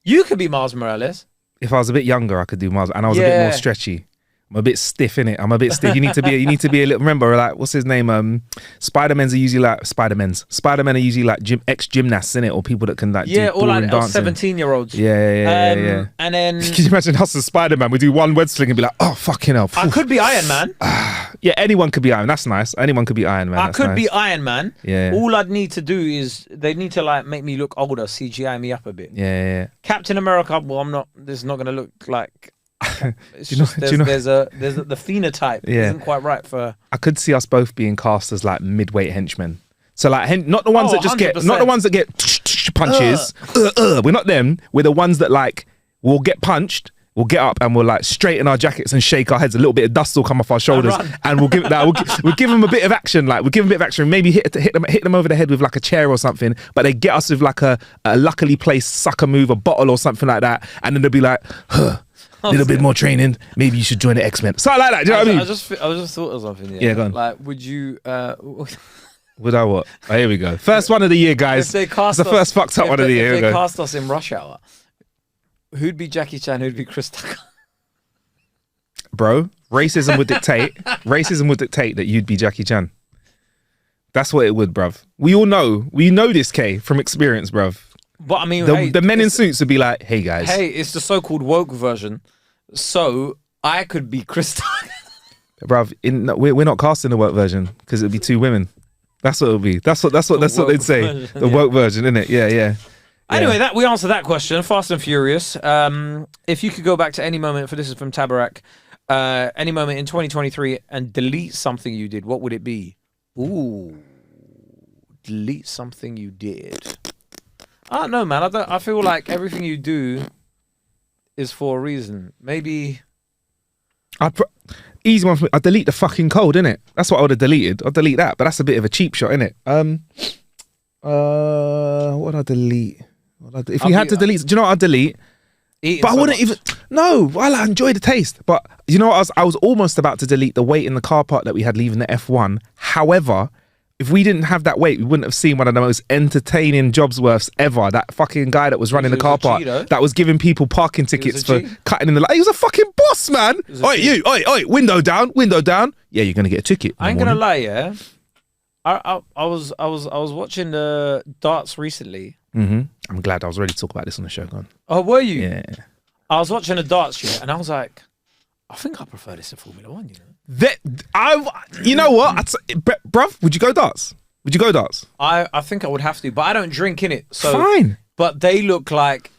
You could be Miles Morales. If I was a bit younger, I could do Miles, and I was a bit more stretchy. I'm a bit stiff, innit? I'm a bit stiff. You need to be a little. Remember, like, what's his name? Spider-Men's are usually like Spider-Men are usually like ex-gymnasts, innit? Or people that can like do or like dancing. 17-year-olds. Yeah. And then can you imagine us as Spider-Man? We do one web sling and be like, oh fucking hell. I could be Iron Man. Yeah, anyone could be Iron Man. That's nice. Anyone could be Iron Man. I could be Iron Man. Yeah. All I'd need to do is they need to like make me look older, CGI me up a bit. Yeah. Captain America. Well, I'm not. This is not going to look like. It's just there's the phenotype isn't quite right for. I could see us both being cast as like midweight henchmen. So like not the ones that just 100%. not the ones that get punches. We're not them. We're the ones that like will get punched. We'll get up and we'll like straighten our jackets and shake our heads. A little bit of dust will come off our shoulders, and we'll give them a bit of action. Like we'll give them a bit of action. Maybe hit them over the head with like a chair or something. But they get us with like a luckily placed sucker move, a bottle or something like that, and then they'll be like, a little bit more training. Maybe you should join the X-Men. Something like that. Do you know what I mean? I just thought of something. Yeah, go on. Like, would you? Would I what? Oh, here we go. First one of the year, guys. It's the first fucked up one of the year. If they cast us in Rush Hour, who'd be Jackie Chan? Who'd be Chris Tucker? Bro, racism would dictate that you'd be Jackie Chan. That's what it would, bruv. We all know. We know this, Kae, from experience, bruv. But I mean, the men in suits would be like, hey, guys. Hey, it's the so-called woke version. So I could be Chris Tucker. Bruv, we're not casting the woke version because it'd be two women. That's what it would be. That's what they'd say. Version, the woke version, innit? Yeah. Anyway, we answered that question. Fast and Furious. If you could go back to any moment, this is from Tabarak, any moment in 2023 and delete something you did, what would it be? Ooh, delete something you did. I don't know, man. I feel like everything you do is for a reason. Maybe easy one for me. I'd delete the fucking code, innit? That's what I would have deleted. I'd delete that, but that's a bit of a cheap shot, innit? What would I delete? If you had to delete, do you know what I'd delete? But I wouldn't even. No, I enjoy the taste. But you know what? I was almost about to delete the wait in the car park that we had leaving the F1. However, if we didn't have that wait, we wouldn't have seen one of the most entertaining Jobsworths ever. That fucking guy that was running the car park that was giving people parking tickets for cutting in the light. He was a fucking boss, man. Oi, window down. Yeah, you're gonna get a ticket. I ain't gonna lie, yeah. I was watching the darts recently. Mm-hmm. I'm glad I was ready to talk about this on the show. Go on. Oh, were you? Yeah. I was watching the darts, and I was like, I think I prefer this to Formula One. You know what, bruv? Would you go darts? I think I would have to, but I don't drink in it. So fine. But they look like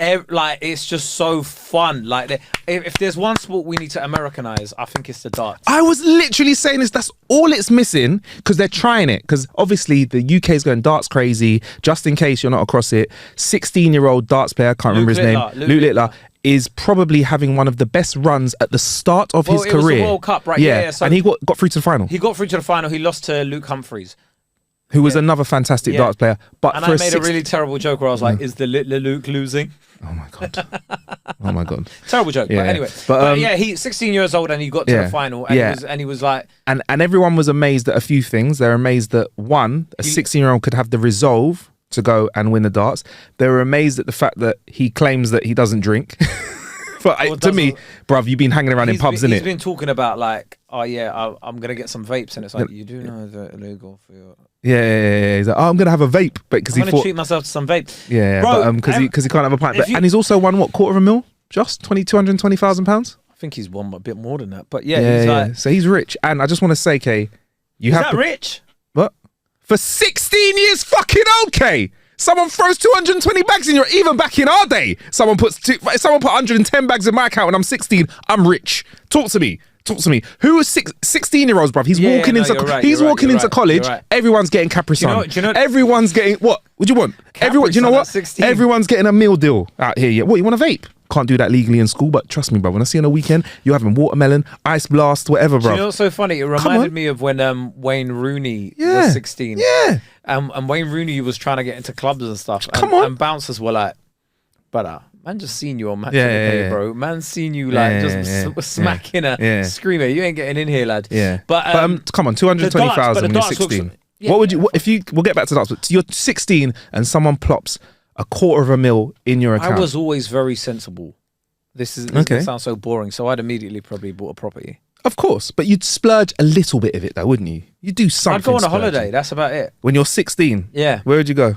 it's just so fun. Like if there's one sport we need to Americanize, I think it's the darts. I was literally saying this. That's all it's missing because they're trying it. Because obviously the UK is going darts crazy. Just in case you're not across it, 16-year-old darts player, I can't remember his name, Luke Littler, is probably having one of the best runs at the start of his career. It was the World Cup, right? Yeah. So and he got through to the final. He got through to the final. He lost to Luke Humphries, who was another fantastic darts player. But I made a really terrible joke where I was like, "Is the Luke losing?" Oh my god! Terrible joke. Yeah. But anyway, but he's 16 years old and he got to the final, and he was like, and everyone was amazed at a few things. They're amazed that one, a 16-year-old could have the resolve to go and win the darts. They were amazed at the fact that he claims that he doesn't drink. But to me, bruv, you've been hanging around in pubs, innit? He's been talking about like, oh yeah, I'm gonna get some vapes, and it's like, you do know they're illegal for your. Yeah. He's like, oh, I'm gonna have a vape, but because he thought treat myself to some vape. Yeah, bro, because he can't have a pint. And he's also won what, £250,000? Just £220,000. I think he's won a bit more than that, but he's like, so he's rich. And I just want to say, Kae, is that rich? What? For 16 years, fucking okay. Someone throws 220 bags in your, even back in our day, someone put 110 bags in my account when I'm 16, I'm rich. Talk to me. Who is 16-year-olds, bruv? He's walking into college. Right. Everyone's getting Capri Sun. Do you know, everyone's getting, what? What do you want? Do you know what? 16. Everyone's getting a meal deal out here. Yeah. What, you want a vape? can't do that legally in school, but trust me, bro, when I see you on a weekend, you're having watermelon, ice blast, whatever, bro. Do you know what's so funny? It reminded me of when Wayne Rooney was 16. Yeah. And Wayne Rooney was trying to get into clubs and stuff. And bouncers were like, brother, man just seen you on Match of the Day, bro. Man seen you smacking a screamer. You ain't getting in here, lad. Yeah. But come on, 220,000 when you're 16. What would you, we'll get back to darts, but you're 16 and someone plops $250,000 in your account. I was always very sensible. This sounds so boring, so I'd immediately probably bought a property. Of course, but you'd splurge a little bit of it though, wouldn't you? You'd do something. I'd go on a holiday, that's about it. When you're 16? Yeah. Where would you go?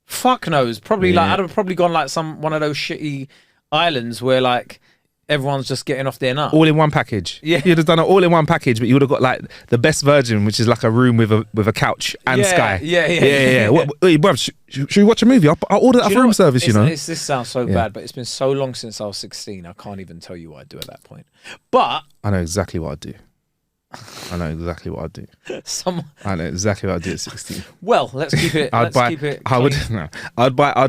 Fuck knows. Probably I'd have probably gone like one of those shitty islands where like everyone's just getting off their nut. All in one package. Yeah. You'd have done it all in one package, but you would have got like the best version, which is like a room with a couch and sky. Yeah. Wait, bruv, should we watch a movie? I'll order that for room service, you know. This sounds so bad, but it's been so long since I was 16, I can't even tell you what I'd do at that point. But I know exactly what I'd do. I know exactly what I'd do. I know exactly what I'd do at 16. Well, let's keep it. I'd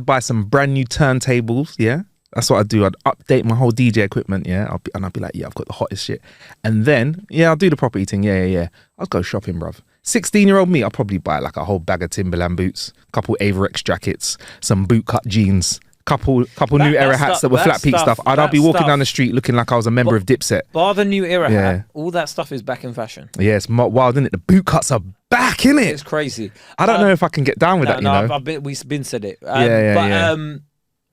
buy some brand new turntables. Yeah, that's what I'd do. I'd update my whole DJ equipment. Yeah, I'd be like, yeah, I've got the hottest shit. And then I'll do the property thing. Yeah. I'll go shopping, bruv. 16-year-old me, I'll probably buy like a whole bag of Timberland boots, couple Averex jackets, some bootcut jeans. Couple new era hats that were flat peak stuff. I'd be walking down the street looking like I was a member of Dipset. Bar the new era hat, all that stuff is back in fashion. Yeah, it's wild, isn't it? The boot cuts are back, innit? It's crazy. I don't know if I can get down with that, you know? We've been said it.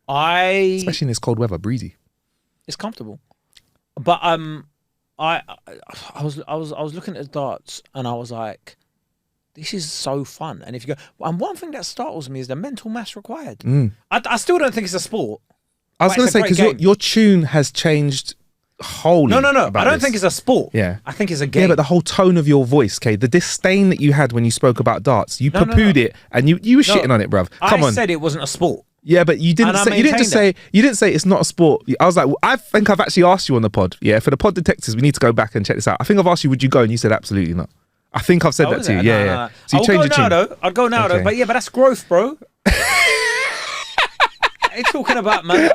Especially in this cold weather, breezy. It's comfortable. But I was looking at the darts and I was like, this is so fun. And if you go, and one thing that startles me is the mental mass required. I still don't think it's a sport. I was going to say, because your tune has changed wholly. No. I don't think it's a sport. Yeah. I think it's a game. Yeah, but the whole tone of your voice, Kae, the disdain that you had when you spoke about darts, you poo-pooed it and you were shitting on it, bruv. Come on. I said it wasn't a sport. Yeah, but you didn't say it's not a sport. I was like, I think I've actually asked you on the pod. Yeah, for the pod detectives, we need to go back and check this out. I think I've asked you, would you go? And you said absolutely not. I think I've said that to you. Yeah. So you changed your tune. I'll go now though. But yeah, but that's growth, bro. What are you talking about, man?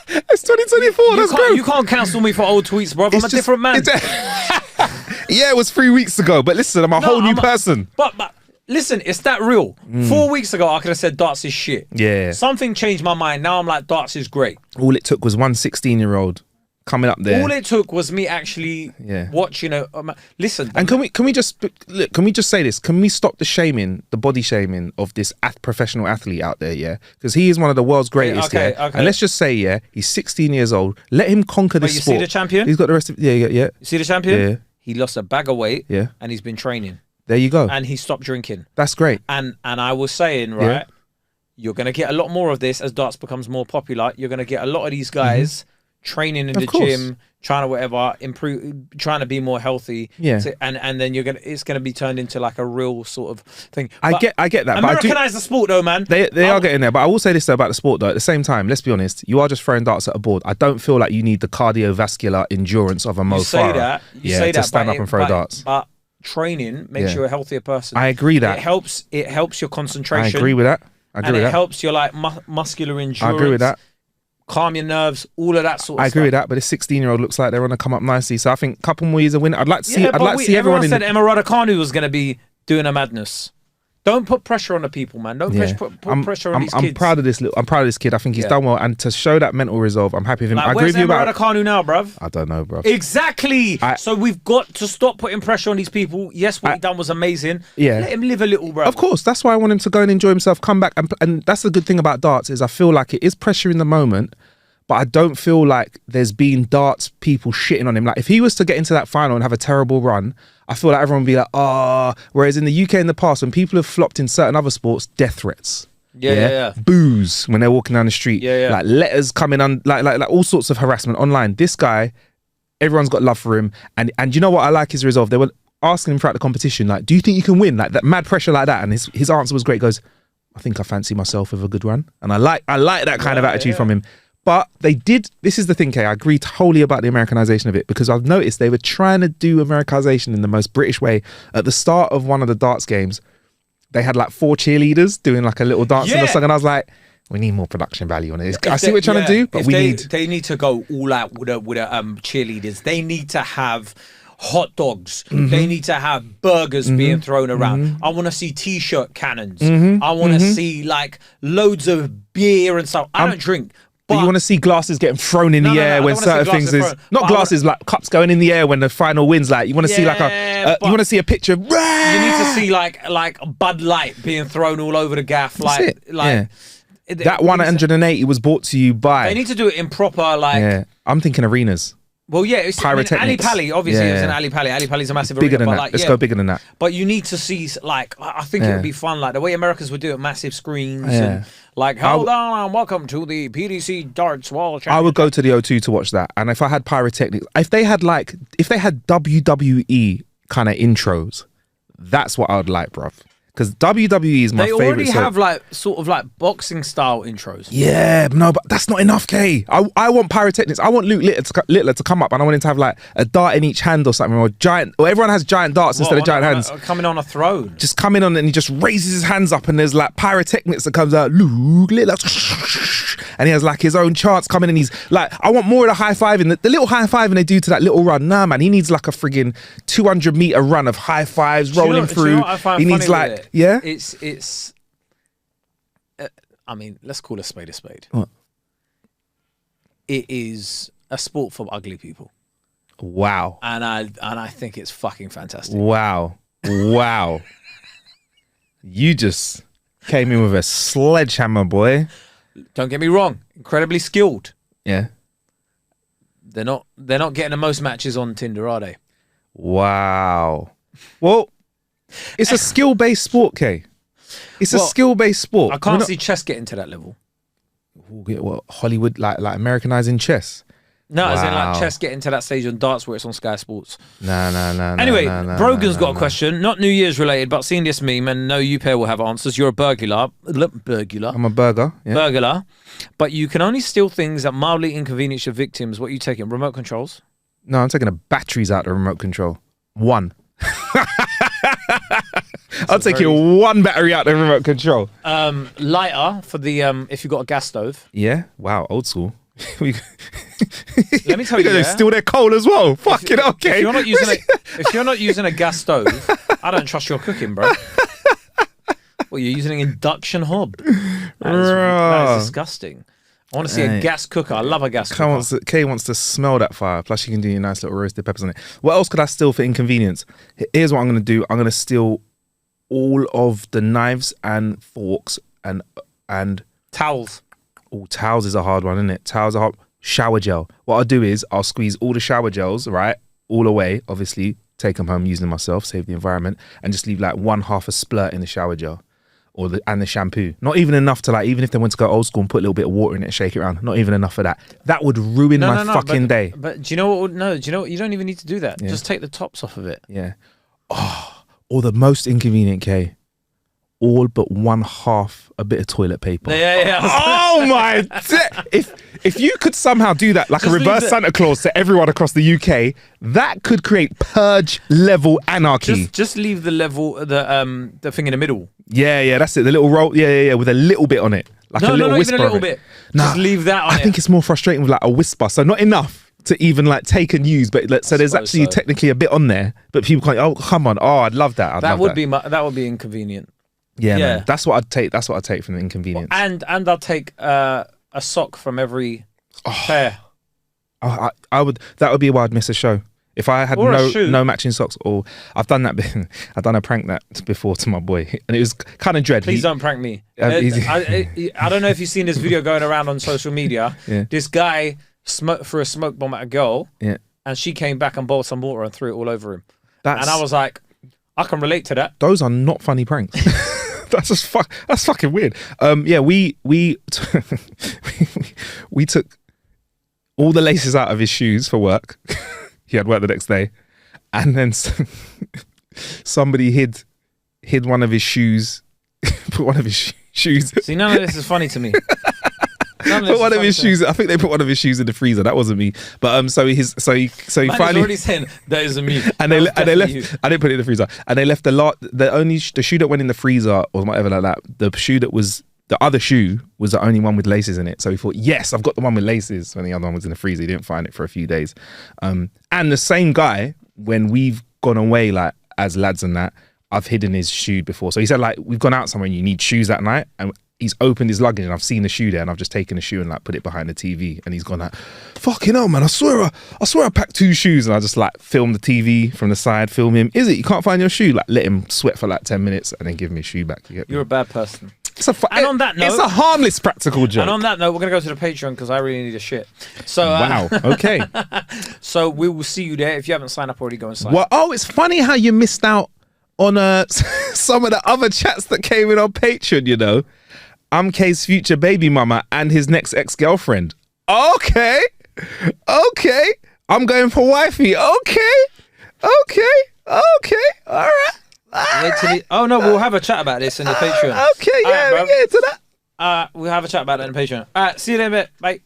It's 2024. That's growth. You can't cancel me for old tweets, bro. I'm a different man. Yeah, it was 3 weeks ago. But listen, I'm a whole new person. But listen, it's that real. 4 weeks ago, I could have said darts is shit. Yeah. Something changed my mind. Now I'm like, darts is great. All it took was one 16-year-old coming up there. All it took was me actually watching listen. And can we just say this? Can we stop the shaming, the body shaming of this professional athlete out there? Yeah, because he is one of the world's greatest. Okay. And let's just say, he's 16 years old. Let him conquer this sport. You see the champion? He's got the rest of yeah. You see the champion? Yeah. He lost a bag of weight. Yeah. And he's been training. There you go. And he stopped drinking. That's great. And I was saying, right, you're going to get a lot more of this as darts becomes more popular. You're going to get a lot of these guys training in the gym, trying to whatever, improve, trying to be more healthy. Yeah. And then it's gonna be turned into like a real sort of thing. I get that. Americanize the sport though, man. They are getting there. But I will say this though about the sport though. At the same time, let's be honest, you are just throwing darts at a board. I don't feel like you need the cardiovascular endurance of a Mo Farah. You say that to stand up and throw darts. But training makes you a healthier person. I agree that. It helps your concentration. I agree with that. It helps your like muscular endurance. I agree with that. Calm your nerves, all of that sort of stuff. I agree with that, but this 16-year-old looks like they're on to come up nicely. So I think a couple more years of win. I'd like to see. Everyone said Emma Raducanu was going to be doing a madness. Don't put pressure on the people, man. Don't put pressure on these kids. I'm proud of this kid. I think he's done well, and to show that mental resolve, I'm happy with him. I agree with you about Raducanu now, bruv. I don't know, bruv. Exactly. So we've got to stop putting pressure on these people. Yes, what he done was amazing. Yeah. Let him live a little, bruv. Of course, that's why I want him to go and enjoy himself, come back, and that's the good thing about darts is I feel like it is pressure in the moment. But I don't feel like there's been darts people shitting on him. Like if he was to get into that final and have a terrible run, I feel like everyone would be like, whereas in the UK in the past, when people have flopped in certain other sports, death threats. Yeah. Booze when they're walking down the street. Yeah. Like letters coming on, like all sorts of harassment online. This guy, everyone's got love for him. And you know what I like his resolve? They were asking him throughout the competition, like, do you think you can win? Like that mad pressure like that. And his answer was great. He goes, I think I fancy myself with a good run. And I like that kind of attitude from him. But this is the thing, Kae, I agree totally about the Americanization of it because I've noticed they were trying to do Americanization in the most British way. At the start of one of the darts games, they had like 4 cheerleaders doing like a little dance and a song, and I was like, We need more production value on it. I see what you're trying to do, but they need to go all out with cheerleaders. They need to have hot dogs. They need to have burgers being thrown around. I want to see t-shirt cannons. I want to see like loads of beer and stuff. I don't drink. But you want to see glasses getting thrown in the air when certain things is not glasses, like cups going in the air when the final wins. Like you want to see like you want to see a picture. You need to see like Bud Light being thrown all over the gaff. That 180 was brought to you by. They need to do it in proper like. Yeah, I'm thinking arenas. Well, yeah, it's pyrotechnics. Ali Pali, obviously, it was in Ali Pali. Ali Pali's a massive bigger arena. Than that. Let's go bigger than that. But you need to see, like, I think it would be fun, like the way Americans would do it, massisk screens, and like, hold on, welcome to the PDC Darts Wall Championship. I would go to the O2 to watch that, and if I had pyrotechnics, if they had WWE kind of intros, that's what I would like, bruv. Because WWE is my favorite. They already have like sort of like boxing style intros. Yeah, no, but that's not enough, Kae. I want pyrotechnics. I want Luke Littler to come up, and I want him to have like a dart in each hand or something, or everyone has giant darts instead of giant hands. Coming on a throne. Just coming on and he just raises his hands up, and there's like pyrotechnics that comes out. Luke Littler, and he has like his own chants coming, and he's like, I want more of the high fiving, the little high fiving they do to that little run. Nah, man, he needs like a friggin' 200-meter run of high fives rolling through. He needs like. Yeah, it's. I mean, let's call a spade a spade. What? It is a sport for ugly people. Wow. And I think it's fucking fantastic. Wow. You just came in with a sledgehammer, boy. Don't get me wrong, incredibly skilled. Yeah. They're not getting the most matches on Tinder, are they? Wow. Well. It's a skill-based sport, Kae. It's a skill-based sport. I can't see chess getting to that level. What, Hollywood, like Americanizing chess? No, as in like chess getting to that stage on darts where it's on Sky Sports. No. Anyway, Brogan's got a question, not New Year's related, but seeing this meme, and no, you pair will have answers. You're a burglar. I'm a burger. Yeah. Burglar. But you can only steal things that mildly inconvenience your victims. What are you taking? Remote controls? No, I'm taking the batteries out of the remote control. One. I'll take your one battery out of the remote control. Lighter for the if you got a gas stove. Yeah. Wow. Old school. Let me tell you, they're still their coal as well. Fucking okay. If you're not using a gas stove, I don't trust your cooking, bro. Well, you're using an induction hob. That is disgusting. I want to see a gas cooker. I love a gas cooker. Kae wants to smell that fire. Plus, you can do your nice little roasted peppers on it. What else could I steal for inconvenience? Here's what I'm going to do. I'm going to steal all of the knives and forks and towels. Oh, towels is a hard one, isn't it? Towels are hard. Shower gel. What I'll do is I'll squeeze all the shower gels, right, all away. Obviously, take them home using them myself, save the environment, and just leave like half a splurt in the shower gel. And the shampoo. Not even enough to like, even if they want to go old school and put a little bit of water in it and shake it around, not even enough of that. That would ruin my fucking day. But do you know what? No, do you know what? You don't even need to do that. Yeah. Just take the tops off of it. Yeah. Oh, or the most inconvenient, Kae. All but one half a bit of toilet paper. Yeah. Oh my! If you could somehow do that, like just a reverse Santa Claus to everyone across the UK, that could create purge level anarchy. Just leave the level, the thing in the middle. Yeah, that's it. The little roll, yeah, with a little bit on it, like a little whisper. Even a little bit. Just leave that on it. I think it's more frustrating with like a whisper, so not enough to even like take and use, but so there's actually technically a bit on there, but people can't. Oh, come on! Oh, I'd love that. That would be inconvenient. Yeah, man. That's what I'd take. That's what I'd take from the inconvenience. And I'll take a sock from every pair. I would. That would be why I'd miss a show if I had no matching socks. Or I've done that. I've done a prank that before to my boy, and it was kind of dread. Please don't prank me. I don't know if you've seen this video going around on social media. Yeah. This guy threw a smoke bomb at a girl. Yeah. And she came back and boiled some water and threw it all over him. And I was like, I can relate to that. Those are not funny pranks. That's fucking weird. Yeah, we took all the laces out of his shoes for work. He had work the next day, and then somebody hid one of his shoes. Put one of his shoes. See, none of this is funny to me. Put one of his shoes. I think they put one of his shoes in the freezer. That wasn't me. But so he finally already saying that isn't me. And they left. You. I didn't put it in the freezer. And they left the shoe that went in the freezer or whatever like that. The shoe that was the other shoe was the only one with laces in it. So he thought, yes, I've got the one with laces. When the other one was in the freezer, he didn't find it for a few days. And the same guy, when we've gone away, like as lads and that, I've hidden his shoe before. So he said, like, we've gone out somewhere and you need shoes at night. And he's opened his luggage and I've seen the shoe there and I've just taken the shoe and like put it behind the TV. And he's gone like, fucking hell, man, I swear I packed 2 shoes. And I just like film the TV from the side, film him. Is it? You can't find your shoe? Like let him sweat for like 10 minutes and then give me a shoe back. You're a bad person. And on that note, it's a harmless practical joke. And on that note, we're going to go to the Patreon because I really need a shit. So wow, okay. So we will see you there. If you haven't signed up already, go and sign up. Oh, it's funny how you missed out on some of the other chats that came in on Patreon, you know. I'm Kae's future baby mama and his next ex-girlfriend. Okay. I'm going for wifey. Okay. All right. Oh no, we'll have a chat about this in the Patreon. Okay, yeah, we get to that. We'll have a chat about it in the Patreon. All right, see you in a bit. Bye.